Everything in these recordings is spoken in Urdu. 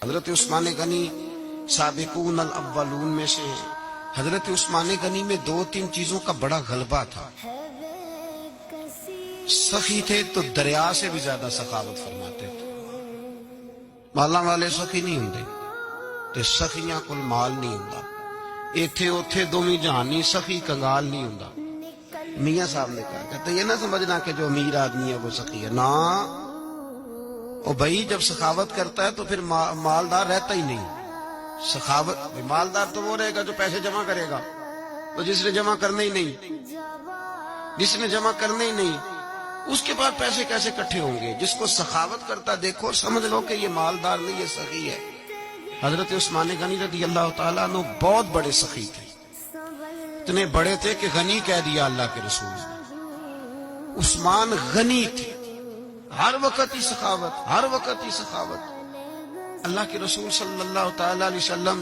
حضرت عثمان غنی سابقون الاولون میں سے ہیں۔ حضرت عثمان غنی میں 2-3 چیزوں کا بڑا غلبہ تھا۔ سخی تھے تو دریا سے بھی زیادہ سخاوت فرماتے تھے۔ مالاں والے سخی نہیں ہوندے تے سخیاں کول مال نہیں ہوندا، ایتھے اوتھے دوویں جہانی سخی کنگال نہیں ہوندا۔ میاں صاحب نے کہا کہتے یہ نہ سمجھنا کہ جو امیر آدمی ہے وہ سخی ہے، نا او بھائی جب سخاوت کرتا ہے تو پھر مالدار رہتا ہی نہیں۔ سخاوت مالدار تو وہ رہے گا جو پیسے جمع کرے گا، تو جس نے جمع کرنے ہی نہیں، جس نے جمع کرنے ہی نہیں اس کے بعد پیسے کیسے اکٹھے ہوں گے؟ جس کو سخاوت کرتا دیکھو سمجھ لو کہ یہ مالدار نہیں، یہ سخی ہے۔ حضرت عثمان غنی رضی اللہ تعالیٰ عنہ بہت بڑے سخی تھے، اتنے بڑے تھے کہ غنی کہہ دیا اللہ کے رسول نے۔ عثمان غنی تھے، ہر وقت ہی سخاوت، ہر وقت ہی سخاوت۔ اللہ کے رسول صلی اللہ تعالی علیہ وسلم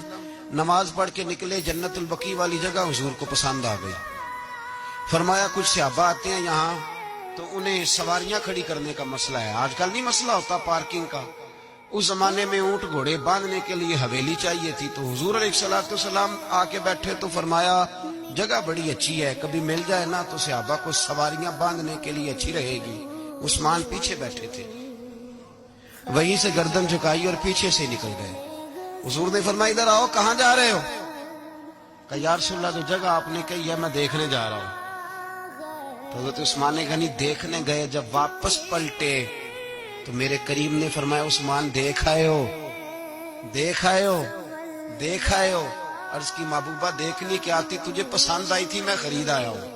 نماز پڑھ کے نکلے، جنت البقیع والی جگہ حضور کو پسند آ گئی۔ فرمایا کچھ صحابہ آتے ہیں یہاں تو انہیں سواریاں کھڑی کرنے کا مسئلہ ہے، آج کل نہیں مسئلہ ہوتا پارکنگ کا، اس زمانے میں اونٹ گھوڑے باندھنے کے لیے حویلی چاہیے تھی، تو حضور علیہ السلام آ کے بیٹھے تو فرمایا جگہ بڑی اچھی ہے، کبھی مل جائے نا تو صحابہ کو سواریاں باندھنے کے لیے اچھی رہے گی۔ عثمان پیچھے بیٹھے تھے، وہیں سے گردن جھکائی اور پیچھے سے نکل گئے۔ حضور نے فرمایا ادھر آؤ، کہاں جا رہے ہو؟ کہا یا رسول اللہ جو جگہ آپ نے کہی ہے میں دیکھنے جا رہا ہوں۔ تو حضرت عثمان غنی دیکھنے گئے، جب واپس پلٹے تو میرے کریم نے فرمایا عثمان دیکھ آئے ہو، دیکھ آئے ہو، دیکھ آئے ہو؟ عرض کی محبوبہ دیکھنے کی آتی، تجھے پسند آئی تھی میں خرید آیا ہوں،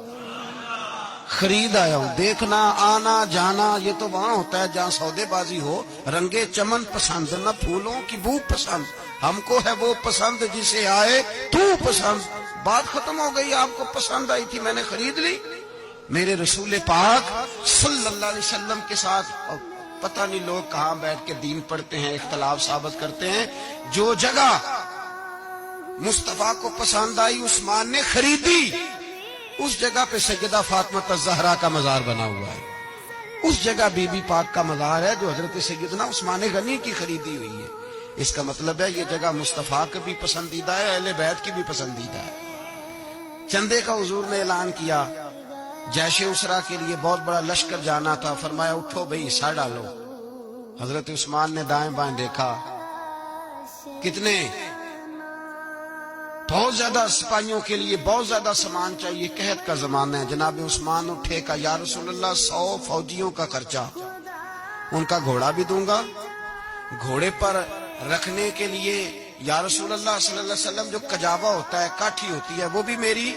خرید آیا ہوں۔ دیکھنا آنا جانا یہ تو وہاں ہوتا ہے جہاں سودے بازی ہو، رنگے چمن پسند نہ پھولوں کی بو پسند، ہم کو ہے وہ پسند جسے آئے تو پسند۔ بات ختم ہو گئی، آپ کو پسند آئی تھی میں نے خرید لی۔ میرے رسول پاک صلی اللہ علیہ وسلم کے ساتھ پتہ نہیں لوگ کہاں بیٹھ کے دین پڑھتے ہیں، اختلاف ثابت کرتے ہیں، جو جگہ مصطفیٰ کو پسند آئی عثمان نے خریدی، اس جگہ پہ سیدہ فاطمہ الزہرا کا مزار بنا ہوا ہے، اس جگہ بی بی پاک کا مزار ہے جو حضرت سیدنا عثمان غنی کی خریدی ہوئی ہے۔ اس کا مطلب ہے یہ جگہ مصطفیٰ کا بھی پسندیدہ ہے، اہل بیت کی بھی پسندیدہ ہے۔ چندے کا حضور نے اعلان کیا، جیش اسرا کے لیے بہت بڑا لشکر جانا تھا، فرمایا اٹھو بھئی حصہ ڈالو۔ حضرت عثمان نے دائیں بائیں دیکھا، کتنے بہت زیادہ سپاہیوں کے لیے بہت زیادہ سامان چاہیے، قحط کا زمانہ ہے۔ جناب عثمان اٹھے کا یا رسول اللہ 100 فوجیوں کا خرچہ، ان کا گھوڑا بھی دوں گا، گھوڑے پر رکھنے کے لیے یا رسول اللہ صلی اللہ علیہ وسلم جو کجاوا ہوتا ہے، کاٹھی ہوتی ہے، وہ بھی میری،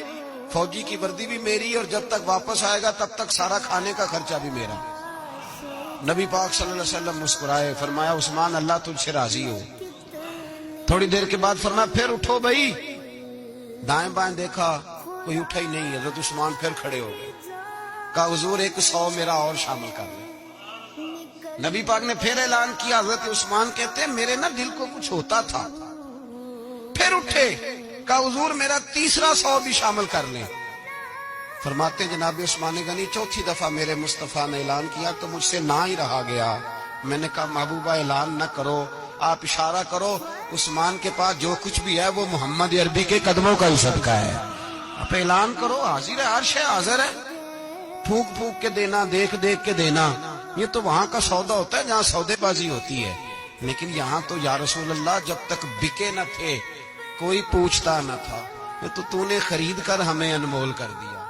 فوجی کی وردی بھی میری، اور جب تک واپس آئے گا تب تک سارا کھانے کا خرچہ بھی میرا۔ نبی پاک صلی اللہ علیہ وسلم مسکرائے، فرمایا عثمان اللہ تجھ سے راضی ہو۔ تھوڑی دیر کے بعد فرمایا پھر اٹھو بھائی۔ دائیں بائیں دیکھا کوئی اٹھا ہی نہیں، حضرت عثمان پھر کھڑے ہو گئے، کہا حضور 100 میرا اور شامل کر لیں۔ نبی پاک نے پھر اعلان کیا، حضرت عثمان کہتے ہیں میرے نا دل کو کچھ ہوتا تھا، پھر اٹھے، کہا حضور میرا تیسرا 100 بھی شامل کر لیں۔ فرماتے جناب عثمان غنی چوتھی دفعہ میرے مصطفیٰ نے اعلان کیا تو مجھ سے نہ ہی رہا گیا، میں نے کہا محبوبہ اعلان نہ کرو، آپ اشارہ کرو، عثمان کے پاس جو کچھ بھی ہے وہ محمد عربی کے قدموں کا ہی صدقہ ہے، آپ اعلان کرو، حاضر ہے، ہر شے حاضر ہے، پھونک پھونک کے دینا، دیکھ دیکھ کے دینا، یہ تو وہاں کا سودا ہوتا ہے جہاں سودے بازی ہوتی ہے، لیکن یہاں تو یا رسول اللہ جب تک بکے نہ تھے کوئی پوچھتا نہ تھا، یہ تو نے خرید کر ہمیں انمول کر دیا۔